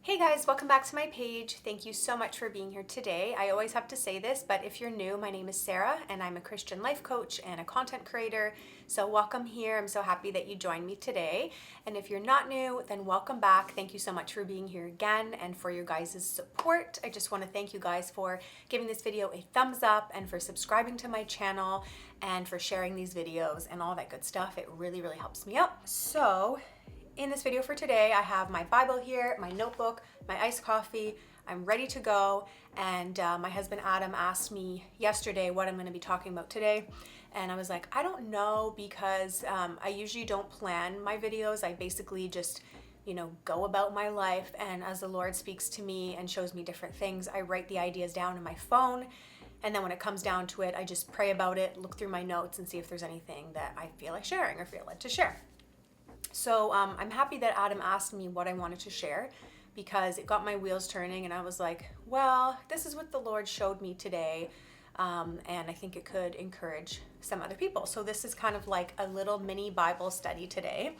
Hey guys, welcome back to my page. Thank you so much for being here today. I always have to say this, but if you're new, my name is Sarah and I'm a Christian life coach and a content creator. So welcome here. I'm so happy that you joined me today. And if you're not new, then welcome back. Thank you so much for being here again and for your guys' support. I just want to thank you guys for giving this video a thumbs up and for subscribing to my channel and for sharing these videos and all that good stuff. It really, really helps me out. So in this video for today, I have my Bible here, my notebook, my iced coffee. I'm ready to go. And my husband Adam asked me yesterday what I'm going to be talking about today. And I was like, I don't know, because I usually don't plan my videos. I basically just, go about my life. And as the Lord speaks to me and shows me different things, I write the ideas down in my phone. And then when it comes down to it, I just pray about it, look through my notes and see if there's anything that I feel like sharing or feel led to share. So I'm happy that Adam asked me what I wanted to share, because it got my wheels turning and I was like, well, this is what the Lord showed me today, and I think it could encourage some other people. So this is kind of like a little mini Bible study today,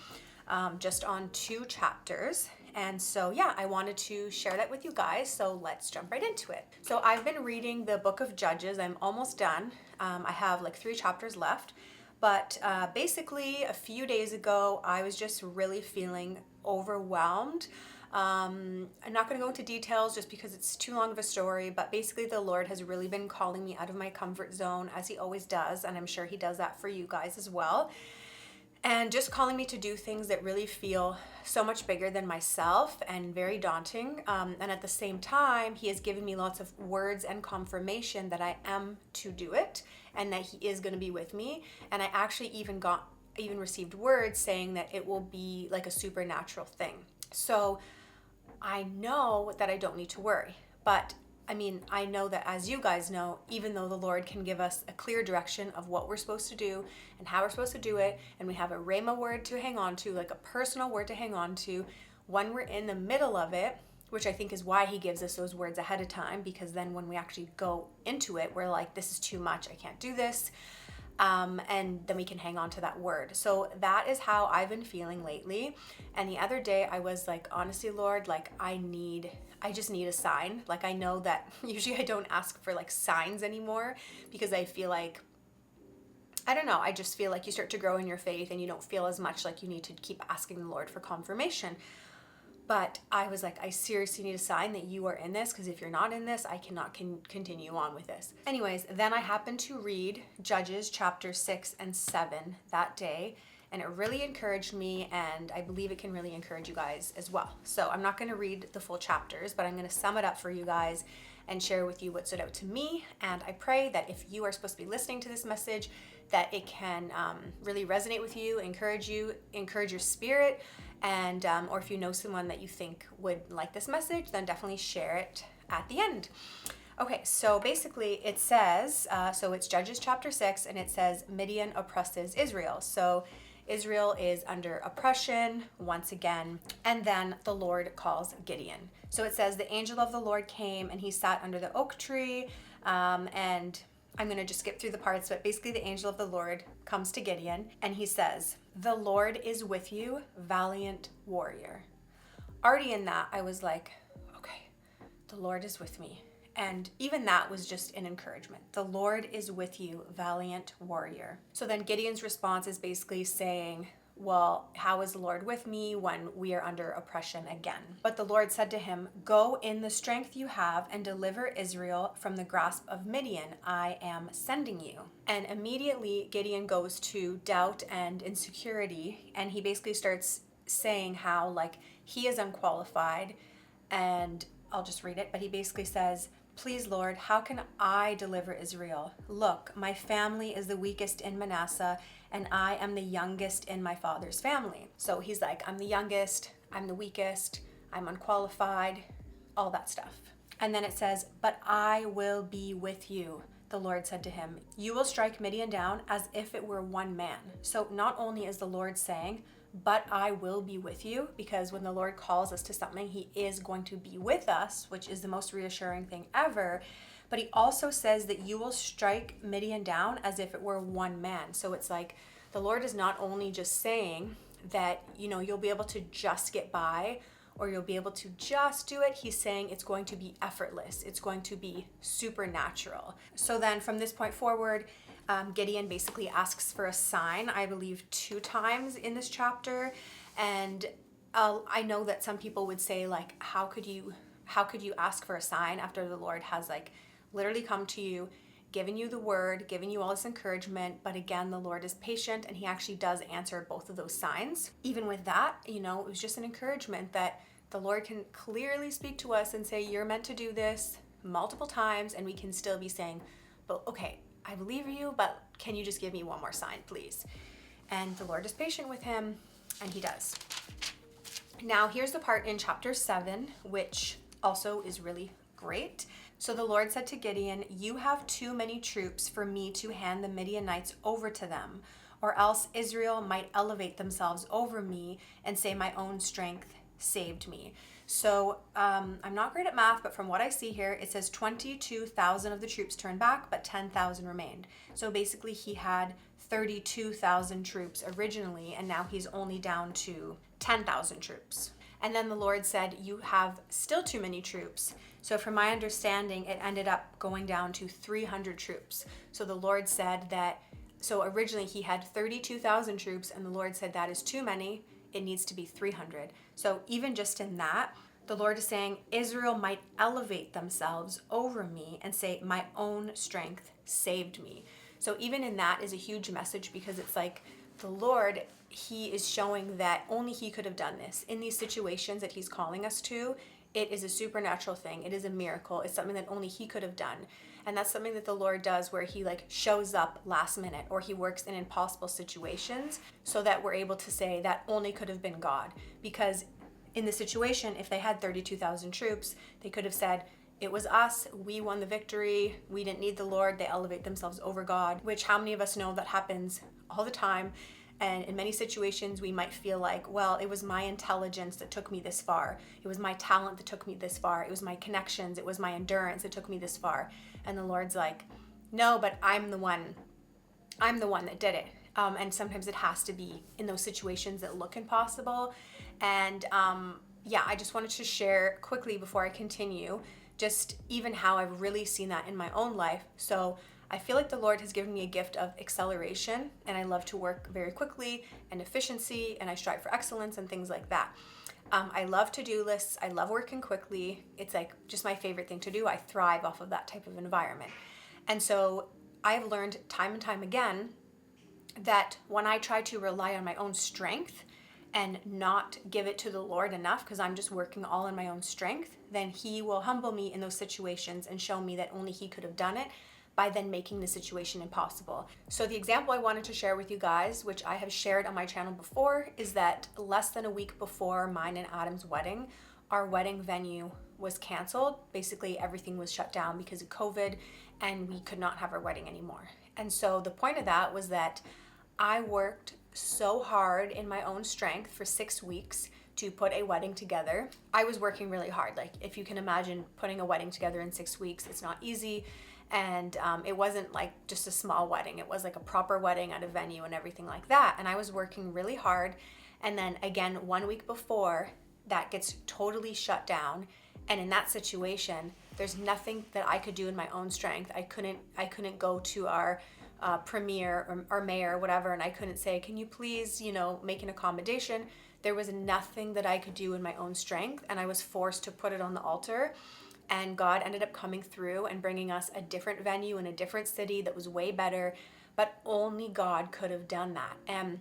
just on 2 chapters. And so yeah, I wanted to share that with you guys, so let's jump right into it. So I've been reading the book of Judges. I'm almost done. I have like 3 chapters left. But basically, a few days ago, I was just really feeling overwhelmed. I'm not going to go into details just because it's too long of a story, but basically the Lord has really been calling me out of my comfort zone, as he always does, and I'm sure he does that for you guys as well. And just calling me to do things that really feel so much bigger than myself and very daunting. And at the same time, he has given me lots of words and confirmation that I am to do it and that he is going to be with me. And I actually even received words saying that it will be like a supernatural thing. So I know that I don't need to worry, but I know that, as you guys know, even though the Lord can give us a clear direction of what we're supposed to do and how we're supposed to do it, and we have a rhema word to hang on to, like a personal word to hang on to, when we're in the middle of it, which I think is why he gives us those words ahead of time, because then when we actually go into it, we're like, this is too much, I can't do this. And then we can hang on to that word. So that is how I've been feeling lately. And the other day I was like, honestly, Lord, like I just need a sign. Like I know that usually I don't ask for like signs anymore, because I feel like, I don't know, I just feel like you start to grow in your faith and you don't feel as much like you need to keep asking the Lord for confirmation. But I was like, I seriously need a sign that you are in this, because if you're not in this, I cannot continue on with this. Anyways, then I happened to read Judges chapter 6 and 7 that day, and it really encouraged me, and I believe it can really encourage you guys as well. So I'm not going to read the full chapters, but I'm going to sum it up for you guys and share with you what stood out to me. And I pray that if you are supposed to be listening to this message, that it can really resonate with you, encourage your spirit, and or if you know someone that you think would like this message, then definitely share it at the end. Okay, so basically it says, so it's Judges chapter 6, and it says Midian oppresses Israel. So Israel is under oppression once again, and then the Lord calls Gideon. So it says the angel of the Lord came and he sat under the oak tree, and I'm going to just skip through the parts, but basically the angel of the Lord comes to Gideon and he says, "The Lord is with you, valiant warrior." Already in that, I was like, okay, the Lord is with me. And even that was just an encouragement. The Lord is with you, valiant warrior. So then Gideon's response is basically saying, well, how is the Lord with me when we are under oppression again? But the Lord said to him, "Go in the strength you have and deliver Israel from the grasp of Midian. I am sending you." And immediately Gideon goes to doubt and insecurity, and he basically starts saying how like he is unqualified. And I'll just read it, but he basically says, "Please, Lord, how can I deliver Israel? Look, my family is the weakest in Manasseh, and I am the youngest in my father's family." So he's like, I'm the youngest, I'm the weakest, I'm unqualified, all that stuff. And then it says, "But I will be with you." The Lord said to him, "You will strike Midian down as if it were one man." So not only is the Lord saying, "But I will be with you," because when the Lord calls us to something, he is going to be with us, which is the most reassuring thing ever. But he also says that you will strike Midian down as if it were one man. So it's like the Lord is not only just saying that, you'll be able to just get by, or you'll be able to just do it. He's saying it's going to be effortless. It's going to be supernatural. So then from this point forward, Gideon basically asks for a sign, I believe 2 times in this chapter. And I know that some people would say, like, how could you ask for a sign after the Lord has like literally come to you, given you the word, given you all this encouragement? But again, the Lord is patient and he actually does answer both of those signs. Even with that, it was just an encouragement that the Lord can clearly speak to us and say, you're meant to do this multiple times, and we can still be saying, but okay, I believe you, but can you just give me one more sign, please? And the Lord is patient with him, and he does. Now, here's the part in chapter 7, which also is really great. So the Lord said to Gideon, you have too many troops for me to hand the Midianites over to them, or else Israel might elevate themselves over me and say my own strength saved me. So I'm not great at math, but from what I see here, it says 22,000 of the troops turned back, but 10,000 remained. So basically he had 32,000 troops originally, and now he's only down to 10,000 troops. And then the Lord said, you have still too many troops. So from my understanding, it ended up going down to 300 troops. So the Lord said that, so originally he had 32,000 troops, and the Lord said that is too many. It needs to be 300. So even just in that, the Lord is saying Israel might elevate themselves over me and say, my own strength saved me. So even in that is a huge message, because it's like the Lord, he is showing that only he could have done this. In these situations that he's calling us to, it is a supernatural thing. It is a miracle. It's something that only he could have done. And that's something that the Lord does, where he like shows up last minute, or he works in impossible situations so that we're able to say that only could have been God. Because in the situation, if they had 32,000 troops, they could have said, it was us, we won the victory, we didn't need the Lord. They elevate themselves over God, which how many of us know that happens all the time? And in many situations, we might feel like, well, it was my intelligence that took me this far. It was my talent that took me this far. It was my connections. It was my endurance that took me this far. And the Lord's like, no, but I'm the one that did it. And sometimes it has to be in those situations that look impossible. And I just wanted to share quickly before I continue, just even how I've really seen that in my own life. So I feel like the Lord has given me a gift of acceleration, and I love to work very quickly and efficiency, and I strive for excellence and things like that. I love to-do lists. I love working quickly. It's like just my favorite thing to do. I thrive off of that type of environment. And so I've learned time and time again that when I try to rely on my own strength and not give it to the Lord enough, because I'm just working all in my own strength, then he will humble me in those situations and show me that only he could have done it, by then making the situation impossible. So the example I wanted to share with you guys, which I have shared on my channel before, is that less than a week before mine and Adam's wedding, our wedding venue was canceled. Basically, everything was shut down because of COVID, and we could not have our wedding anymore. And so the point of that was that I worked so hard in my own strength for 6 weeks to put a wedding together. I was working really hard. Like, if you can imagine putting a wedding together in 6 weeks, it's not easy. And it wasn't like just a small wedding. It was like a proper wedding at a venue and everything like that. And I was working really hard. And then again, 1 week before, that gets totally shut down. And in that situation, there's nothing that I could do in my own strength. I couldn't go to our premier or mayor or whatever, and I couldn't say, can you please, make an accommodation? There was nothing that I could do in my own strength, and I was forced to put it on the altar. And God ended up coming through and bringing us a different venue in a different city that was way better, but only God could have done that. And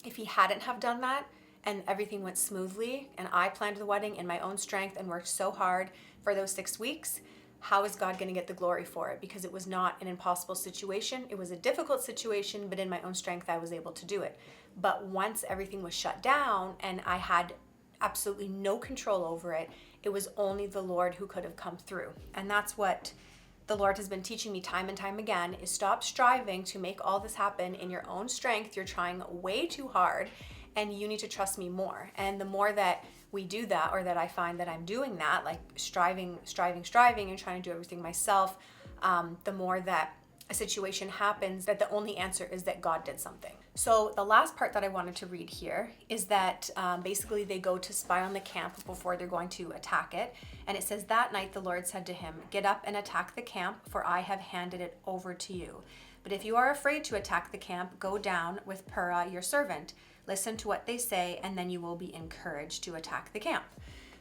if he hadn't have done that and everything went smoothly and I planned the wedding in my own strength and worked so hard for those 6 weeks, how is God going to get the glory for it? Because it was not an impossible situation. It was a difficult situation, but in my own strength, I was able to do it. But once everything was shut down and I had absolutely no control over it, it was only the Lord who could have come through. And that's what the Lord has been teaching me time and time again, is stop striving to make all this happen in your own strength. You're trying way too hard, and you need to trust me more. And the more that we do that, or that I find that I'm doing that, like striving and trying to do everything myself, the more that a situation happens, that the only answer is that God did something. So the last part that I wanted to read here is that basically they go to spy on the camp before they're going to attack it. And it says, that night the Lord said to him, get up and attack the camp, for I have handed it over to you. But if you are afraid to attack the camp, go down with Purah your servant. Listen to what they say, and then you will be encouraged to attack the camp.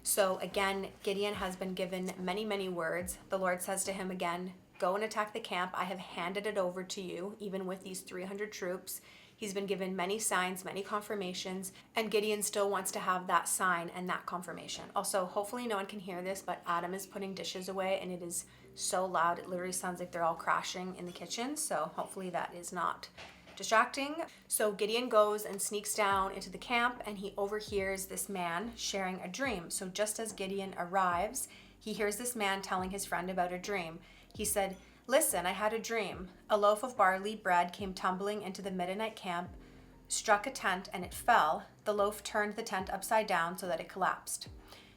So again, Gideon has been given many, many words. The Lord says to him again, go and attack the camp. I have handed it over to you, even with these 300 troops. He's been given many signs, many confirmations, and Gideon still wants to have that sign and that confirmation. Also, hopefully no one can hear this, but Adam is putting dishes away and it is so loud. It literally sounds like they're all crashing in the kitchen. So hopefully that is not distracting. So Gideon goes and sneaks down into the camp, and he overhears this man sharing a dream. So just as Gideon arrives, he hears this man telling his friend about a dream. He said, listen, I had a dream. A loaf of barley bread came tumbling into the Midianite camp, struck a tent, and it fell. The loaf turned the tent upside down so that it collapsed.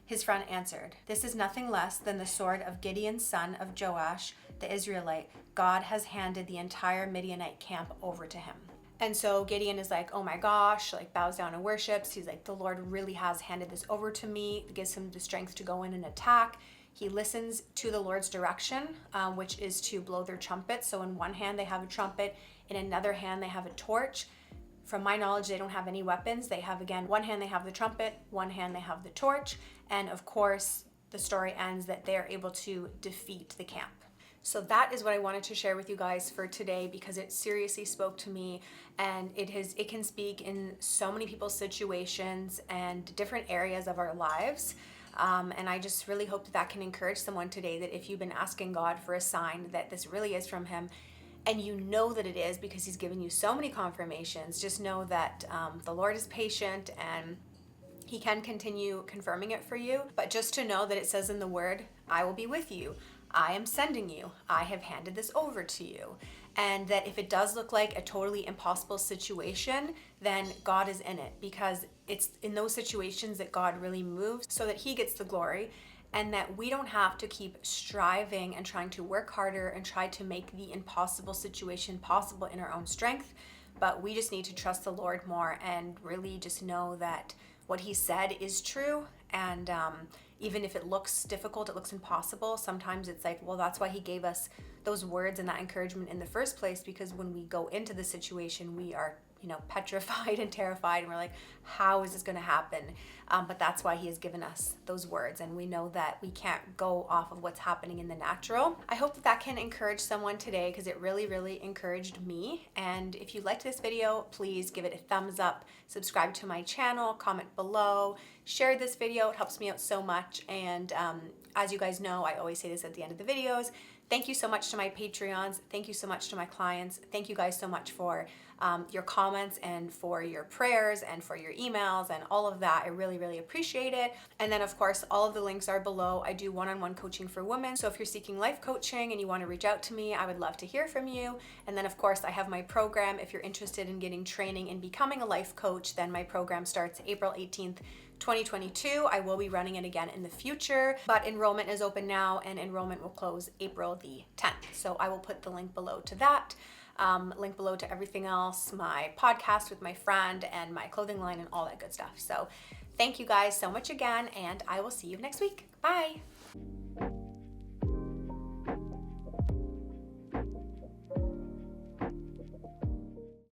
His friend answered, this is nothing less than the sword of Gideon, son of Joash, the Israelite. God has handed the entire Midianite camp over to him. And so Gideon is like, oh my gosh, like bows down and worships. He's like, the Lord really has handed this over to me. It gives him the strength to go in and attack. He listens to the Lord's direction, which is to blow their trumpet. So in one hand, they have a trumpet. In another hand, they have a torch. From my knowledge, they don't have any weapons. They have, again, one hand they have the trumpet, one hand they have the torch. And of course, the story ends that they're able to defeat the camp. So that is what I wanted to share with you guys for today, because it seriously spoke to me, and it can speak in so many people's situations and different areas of our lives. And I just really hope that can encourage someone today, that if you've been asking God for a sign that this really is from him, and you know that it is because he's given you so many confirmations, just know that the Lord is patient and he can continue confirming it for you. But just to know that it says in the word, I will be with you. I am sending you. I have handed this over to you. And that if it does look like a totally impossible situation, then God is in it, because it's in those situations that God really moves so that he gets the glory, and that we don't have to keep striving and trying to work harder and try to make the impossible situation possible in our own strength. But we just need to trust the Lord more and really just know that what he said is true. And even if it looks difficult, it looks impossible, sometimes it's like, well, that's why he gave us those words and that encouragement in the first place, because when we go into the situation, we are, petrified and terrified, and we're like, how is this going to happen? But that's why he has given us those words, and we know that we can't go off of what's happening in the natural. I hope that can encourage someone today, because it really, really encouraged me. And if you liked this video, please give it a thumbs up, subscribe to my channel, comment below, share this video. It helps me out so much. And as you guys know, I always say this at the end of the videos. Thank you so much to my Patreons. Thank you so much to my clients. Thank you guys so much for your comments and for your prayers and for your emails and all of that. I really, really appreciate it. And then of course, all of the links are below. I do one-on-one coaching for women. So if you're seeking life coaching and you want to reach out to me, I would love to hear from you. And then of course, I have my program. If you're interested in getting training and becoming a life coach, then my program starts April 18th, 2022. I will be running it again in the future, but enrollment is open now, and enrollment will close April the 10th. So I will put the link below to that, link below to everything else, my podcast with my friend and my clothing line and all that good stuff. So thank you guys so much again, and I will see you next week. Bye.